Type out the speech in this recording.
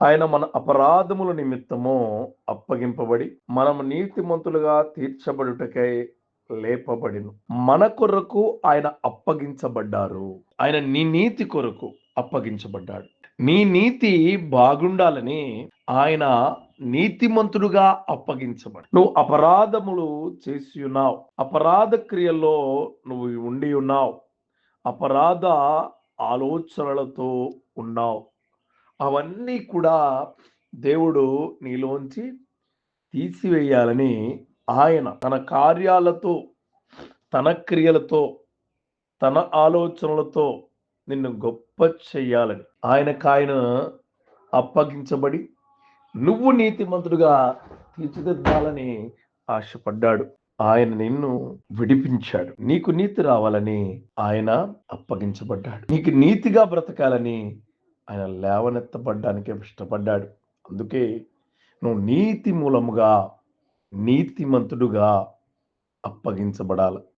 ఆయన మన అపరాధముల నిమిత్తము అప్పగింపబడి మనము నీతిమంతులుగా తీర్చబడుటకై లేపబడిను. మన కొరకు ఆయన అప్పగించబడ్డారు. ఆయన నీ నీతి కొరకు అప్పగించబడ్డాడు. నీ నీతి బాగుండాలని ఆయన నీతిమంతుడుగా అప్పగించబడి నువ్వు అపరాధములు చేసి ఉన్నావు. అపరాధ క్రియల్లో నువ్వు ఉండి ఉన్నావు. అపరాధ ఆలోచనలతో ఉన్నావు. అవన్నీ కూడా దేవుడు నీలోంచి తీసివేయాలని ఆయన తన కార్యాలతో, తన క్రియలతో, తన ఆలోచనలతో నిన్ను గొప్ప చెయ్యాలని ఆయన అప్పగించబడి నువ్వు నీతిమంతుడుగా తీర్చిదిద్దాలని ఆశపడ్డాడు. ఆయన నిన్ను విడిపించాడు. నీకు నీతి రావాలని ఆయన అప్పగించబడ్డాడు. నీకు నీతిగా బ్రతకాలని ఆయన లేవనెత్తబడ్డానికి ఇష్టపడ్డాడు. అందుకే నువ్వు నీతి మూలముగా నీతిమంతుడుగా అప్పగించబడాలి.